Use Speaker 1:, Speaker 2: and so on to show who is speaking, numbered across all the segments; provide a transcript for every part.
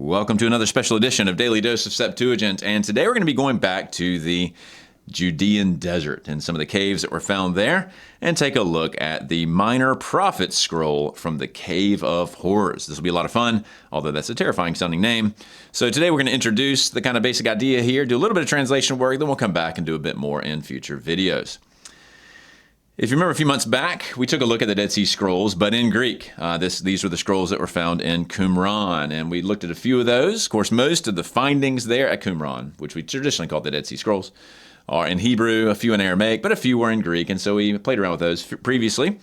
Speaker 1: Welcome to another special edition of Daily Dose of Septuagint, and today we're going to be going back to the Judean desert and some of the caves that were found there, and take a look at the Minor Prophet Scroll from the Cave of Horrors. This will be a lot of fun, although that's a terrifying sounding name. So today we're going to introduce the kind of basic idea here, do a little bit of translation work, then we'll come back and do a bit more in future videos. If you remember a few months back, we took a look at the Dead Sea Scrolls, but in Greek. These were the scrolls that were found in Qumran, and we looked at a few of those. Of course, most of the findings there at Qumran, which we traditionally call the Dead Sea Scrolls, are in Hebrew, a few in Aramaic, but a few were in Greek, and so we played around with those previously.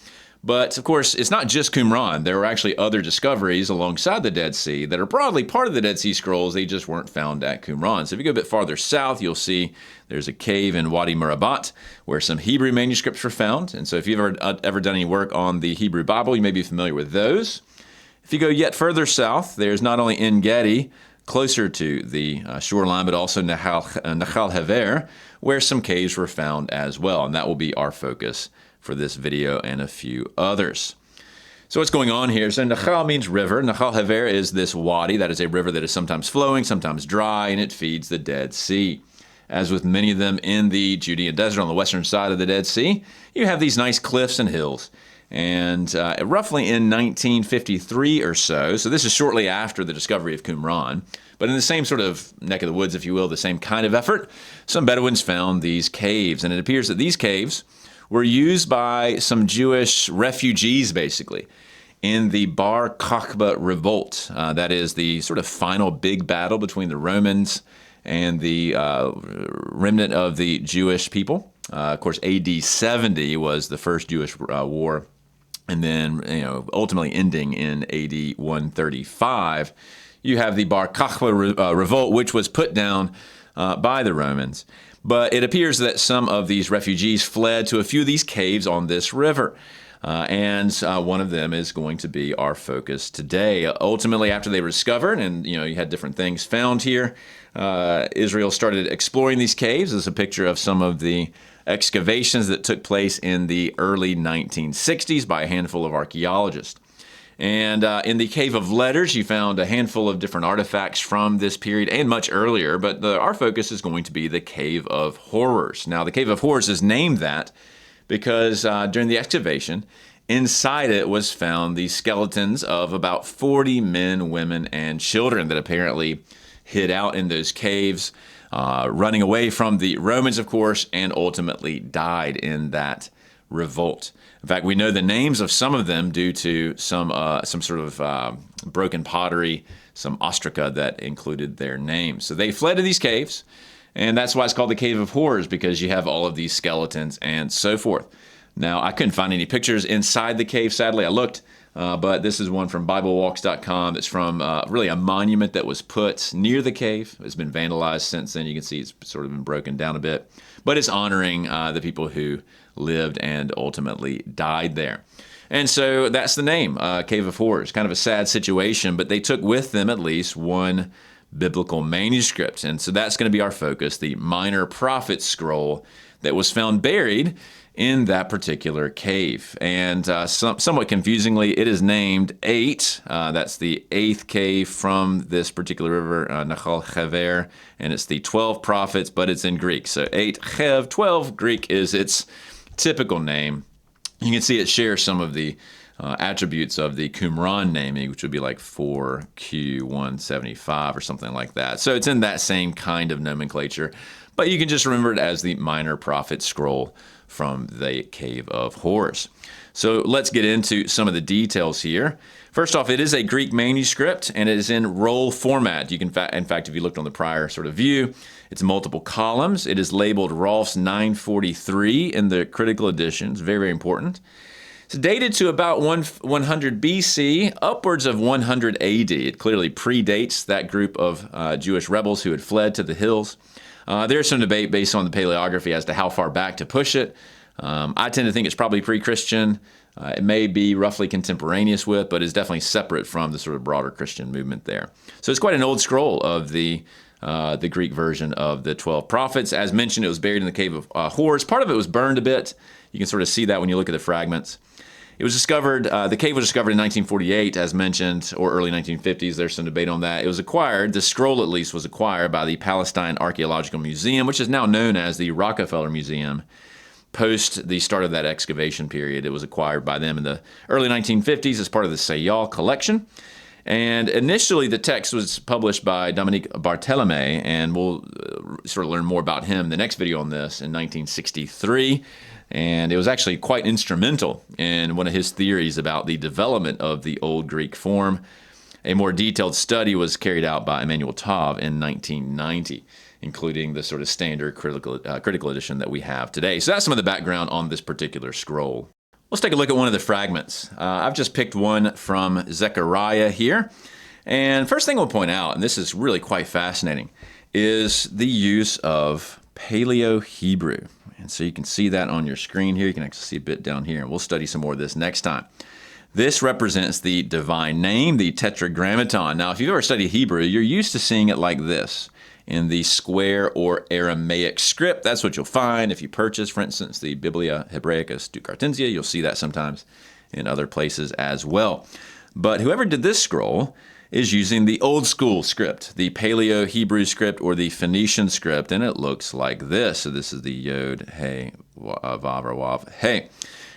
Speaker 1: But, of course, it's not just Qumran. There were actually other discoveries alongside the Dead Sea that are broadly part of the Dead Sea Scrolls. They just weren't found at Qumran. So if you go a bit farther south, you'll see there's a cave in Wadi Murabat where some Hebrew manuscripts were found. And so if you've ever done any work on the Hebrew Bible, you may be familiar with those. If you go yet further south, there's not only En Gedi, closer to the shoreline, but also Nahal Haver, where some caves were found as well. And that will be our focus for this video and a few others. So what's going on here? So Nahal means river. Nahal Haver is this wadi. That is a river that is sometimes flowing, sometimes dry, and it feeds the Dead Sea. As with many of them in the Judean desert on the western side of the Dead Sea, you have these nice cliffs and hills. And roughly in 1953 or so this is shortly after the discovery of Qumran, but in the same sort of neck of the woods, if you will, the same kind of effort, some Bedouins found these caves. And it appears that these caves were used by some Jewish refugees, basically, in the Bar Kokhba revolt. That is the sort of final big battle between the Romans and the remnant of the Jewish people. Of course, AD 70 was the first Jewish war, and then ultimately ending in AD 135. You have the Bar Kokhba revolt, which was put down by the Romans. But it appears that some of these refugees fled to a few of these caves on this river. And one of them is going to be our focus today. Ultimately, after they were discovered, and you had different things found here, Israel started exploring these caves. This is a picture of some of the excavations that took place in the early 1960s by a handful of archaeologists. And in the Cave of Letters, you found a handful of different artifacts from this period and much earlier, but our focus is going to be the Cave of Horrors. Now, the Cave of Horrors is named that because during the excavation, inside it was found the skeletons of about 40 men, women, and children that apparently hid out in those caves, running away from the Romans, of course, and ultimately died in that revolt. In fact, we know the names of some of them due to some sort of broken pottery, some ostraca that included their names. So they fled to these caves, and that's why it's called the Cave of Horrors, because you have all of these skeletons and so forth. Now, I couldn't find any pictures inside the cave, sadly. I looked, but this is one from BibleWalks.com. It's from really a monument that was put near the cave. It's been vandalized since then. You can see it's sort of been broken down a bit, but it's honoring the people who lived and ultimately died there. And so that's the name, Cave of Horrors. Kind of a sad situation, but they took with them at least one biblical manuscript. And so that's going to be our focus, the Minor Prophet Scroll that was found buried in that particular cave. And somewhat confusingly, it is named 8. That's the 8th cave from this particular river, Nahal Haver, and it's the 12 prophets, but it's in Greek. So 8, Chev, 12, Greek is its typical name. You can see it shares some of the attributes of the Qumran naming, which would be like 4Q175 or something like that. So it's in that same kind of nomenclature, but you can just remember it as the Minor Prophet Scroll from the Cave of Horrors. So let's get into some of the details here. First off, it is a Greek manuscript, and it is in roll format. You can, in fact, if you looked on the prior sort of view, it's multiple columns. It is labeled Rolf's 943 in the critical edition. It's very, very important. It's dated to about 100 BC, upwards of 100 AD. It clearly predates that group of Jewish rebels who had fled to the hills. There's some debate based on the paleography as to how far back to push it. I tend to think it's probably pre-Christian. It may be roughly contemporaneous with, but is definitely separate from the sort of broader Christian movement there. So it's quite an old scroll of the Greek version of the 12 prophets. As mentioned, it was buried in the Cave of Horrors. Part of it was burned a bit. You can sort of see that when you look at the fragments. It was discovered, the cave was discovered in 1948, as mentioned, or early 1950s. There's some debate on that. It was acquired, the scroll at least was acquired by the Palestine Archaeological Museum, which is now known as the Rockefeller Museum. Post the start of that excavation period, it was acquired by them in the early 1950s as part of the Sayal collection. And initially, the text was published by Dominique Barthélemy, and we'll sort of learn more about him in the next video on this in 1963. And it was actually quite instrumental in one of his theories about the development of the Old Greek form. A more detailed study was carried out by Emmanuel Taub in 1990, including the sort of standard critical edition that we have today. So that's some of the background on this particular scroll. Let's take a look at one of the fragments. I've just picked one from Zechariah here. And first thing we'll point out, and this is really quite fascinating, is the use of Paleo-Hebrew. And so you can see that on your screen here. You can actually see a bit down here, and we'll study some more of this next time. This represents the divine name, the Tetragrammaton. Now, if you've ever studied Hebrew, you're used to seeing it like this in the square or Aramaic script. That's what you'll find if you purchase, for instance, the Biblia Hebraicus Ducartensia. You'll see that sometimes in other places as well. But whoever did this scroll is using the old school script, the Paleo-Hebrew script or the Phoenician script, and it looks like this. So this is the Yod, Hey, Vav, or Wav, Hey.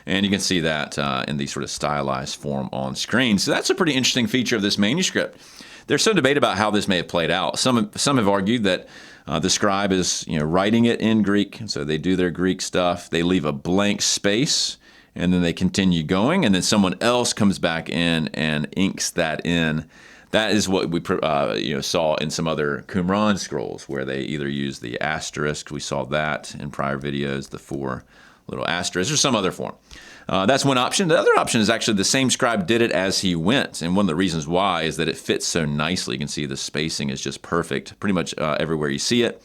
Speaker 1: And you can see that in the sort of stylized form on screen. So that's a pretty interesting feature of this manuscript. There's some debate about how this may have played out. Some have argued that the scribe is writing it in Greek, so they do their Greek stuff. They leave a blank space, and then they continue going, and then someone else comes back in and inks that in. That is what we saw in some other Qumran scrolls, where they either use the asterisk. We saw that in prior videos, the 4 little asterisks, or some other form. That's one option. The other option is actually the same scribe did it as he went. And one of the reasons why is that it fits so nicely. You can see the spacing is just perfect pretty much everywhere you see it.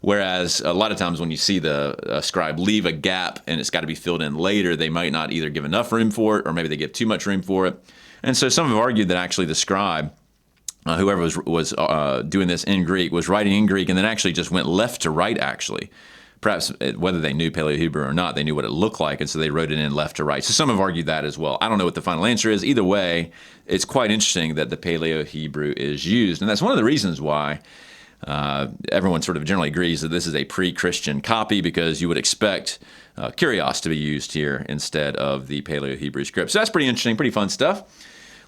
Speaker 1: Whereas a lot of times when you see the scribe leave a gap and it's got to be filled in later, they might not either give enough room for it or maybe they give too much room for it. And so some have argued that actually the scribe, whoever was doing this in Greek, was writing in Greek and then actually just went left to right, actually. Perhaps whether they knew Paleo-Hebrew or not, they knew what it looked like, and so they wrote it in left to right. So some have argued that as well. I don't know what the final answer is. Either way, it's quite interesting that the Paleo-Hebrew is used, and that's one of the reasons why everyone sort of generally agrees that this is a pre-Christian copy, because you would expect Kyrios to be used here instead of the Paleo-Hebrew script. So that's pretty interesting, pretty fun stuff.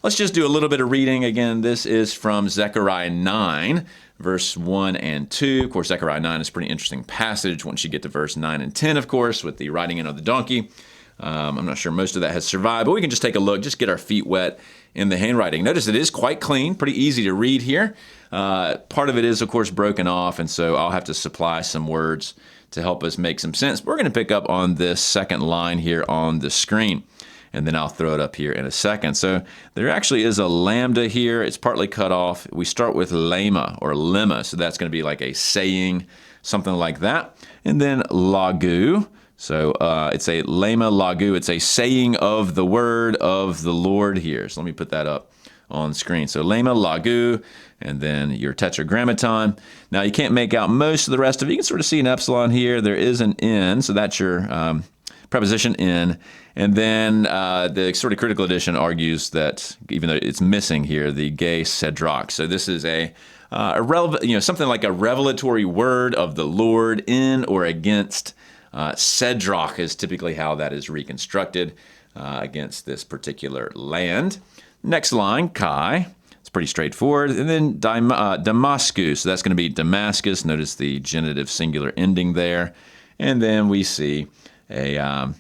Speaker 1: Let's just do a little bit of reading. Again, this is from Zechariah 9, verse 1 and 2. Of course, Zechariah 9 is a pretty interesting passage once you get to verse 9 and 10, of course, with the riding in of the donkey. I'm not sure most of that has survived, but we can just take a look, just get our feet wet in the handwriting. Notice it is quite clean, pretty easy to read here. Part of it is, of course, broken off, and so I'll have to supply some words to help us make some sense. We're going to pick up on this second line here on the screen, and then I'll throw it up here in a second. So there actually is a lambda here. It's partly cut off. We start with lema or lemma, so that's going to be like a saying, something like that. And then lagu. So it's a lema lagu. It's a saying of the word of the Lord here. So let me put that up on screen. So lema lagu, and then your tetragrammaton. Now you can't make out most of the rest of it. You can sort of see an epsilon here. There is an N, so that's your preposition in. And then the sort of critical edition argues that even though it's missing here, the gay cedroc. So this is a relevant, something like a revelatory word of the Lord in or against. Cedroc is typically how that is reconstructed against this particular land. Next line, Kai. It's pretty straightforward. And then Damascus. So that's going to be Damascus. Notice the genitive singular ending there. And then we see a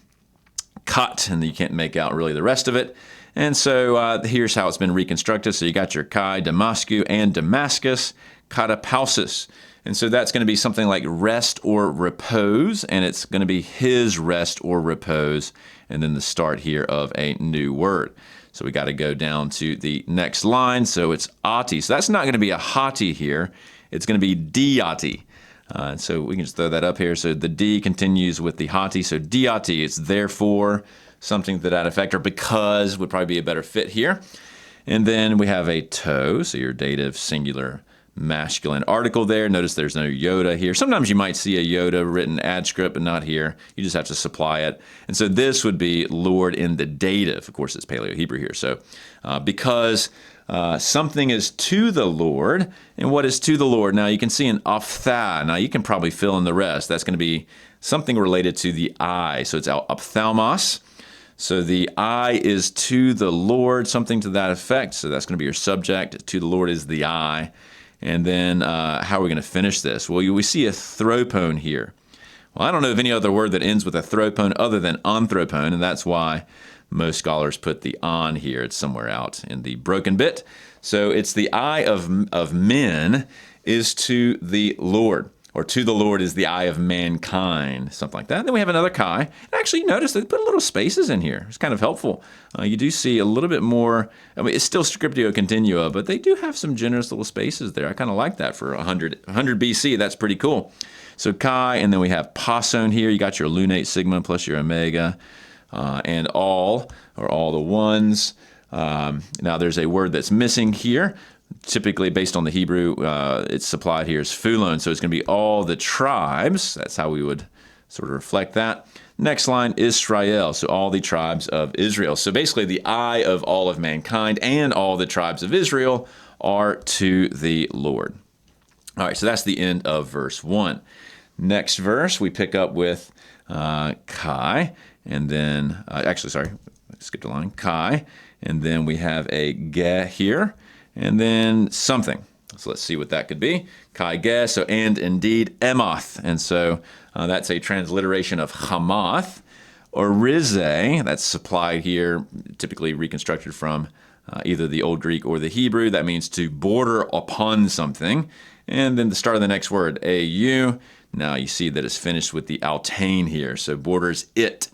Speaker 1: cut, and you can't make out really the rest of it. And so here's how it's been reconstructed. So you got your Kai, Damascus, and Damascus, katapausis. And so that's going to be something like rest or repose, and it's going to be his rest or repose, and then the start here of a new word. So we got to go down to the next line. So it's ati. So that's not going to be a hati here. It's going to be diati. So we can just throw that up here. So the D continues with the hati. So diati, it's therefore, something to that effect, or because would probably be a better fit here. And then we have a to, so your dative singular masculine article there. Notice there's no Yoda here. Sometimes you might see a Yoda written adscript, but not here. You just have to supply it. And so this would be Lord in the dative. Of course, it's Paleo-Hebrew here. So because something is to the Lord, and what is to the Lord? Now you can see an ophtha. Now you can probably fill in the rest. That's going to be something related to the eye. So it's ophthalmos. So the eye is to the Lord, something to that effect. So that's going to be your subject. To the Lord is the eye. And then how are we going to finish this? Well, we see a thropone here. Well, I don't know of any other word that ends with a thropone other than anthropone, and that's why most scholars put the on here. It's somewhere out in the broken bit. So it's the eye of men is to the Lord, or to the Lord is the eye of mankind, something like that. Then we have another chi. And actually, notice they put little spaces in here. It's kind of helpful. You do see a little bit more. I mean, it's still scriptio continua, but they do have some generous little spaces there. I kind of like that for 100 BC. That's pretty cool. So chi, and then we have passon here. You got your lunate sigma plus your omega, and all, or all the ones. Now there's a word that's missing here. Typically, based on the Hebrew, it's supplied here as phulon, so it's going to be all the tribes. That's how we would sort of reflect that. Next line, Israel, so all the tribes of Israel. So basically, the eye of all of mankind and all the tribes of Israel are to the Lord. All right, so that's the end of verse 1. Next verse, we pick up with Kai, and then, actually, sorry, I skipped a line, Kai, and then we have a Ge here, and then something. So let's see what that could be. Kai Ge, so and indeed Emoth. And so that's a transliteration of Hamath. Orize, that's supplied here, typically reconstructed from either the Old Greek or the Hebrew. That means to border upon something. And then the start of the next word, au. Now you see that it's finished with the altain here. So borders it.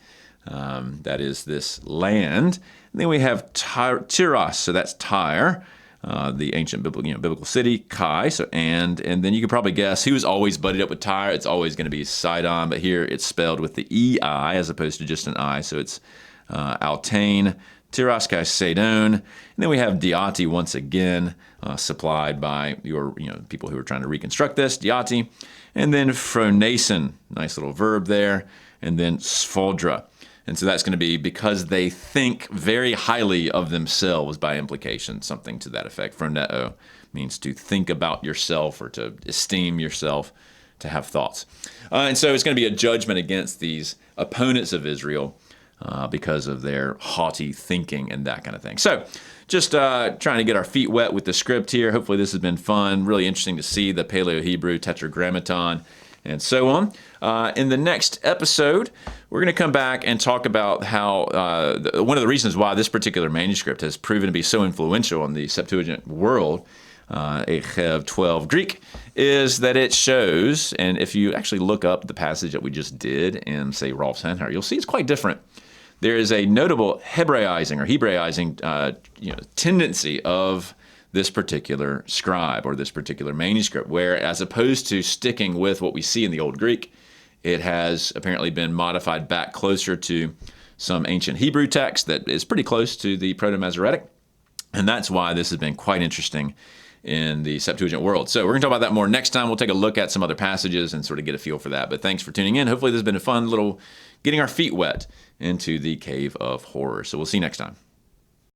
Speaker 1: That is this land. And then we have Tyros, so that's Tyre. The ancient biblical city, Kai. So and then you could probably guess who's always buddied up with Tyre. It's always going to be Sidon, but here it's spelled with the ei as opposed to just an I. So it's Altain, Tyros, Kai, Sidon. And then we have Diati once again, supplied by your people who are trying to reconstruct this, Diati. And then Phronason, nice little verb there. And then Spholdra. And so that's going to be because they think very highly of themselves by implication, something to that effect. Phroneo means to think about yourself or to esteem yourself, to have thoughts. And so it's going to be a judgment against these opponents of Israel because of their haughty thinking and that kind of thing. So just trying to get our feet wet with the script here. Hopefully this has been fun. Really interesting to see the Paleo-Hebrew Tetragrammaton and so on. In the next episode, we're going to come back and talk about how one of the reasons why this particular manuscript has proven to be so influential in the Septuagint world, Echev 12 Greek, is that it shows, and if you actually look up the passage that we just did in, say, Rolf's Henher, you'll see it's quite different. There is a notable Hebraizing tendency of this particular scribe or this particular manuscript, where as opposed to sticking with what we see in the Old Greek, it has apparently been modified back closer to some ancient Hebrew text that is pretty close to the Proto-Masoretic. And that's why this has been quite interesting in the Septuagint world. So we're going to talk about that more next time. We'll take a look at some other passages and sort of get a feel for that. But thanks for tuning in. Hopefully this has been a fun little getting our feet wet into the Cave of Horrors. So we'll see you next time.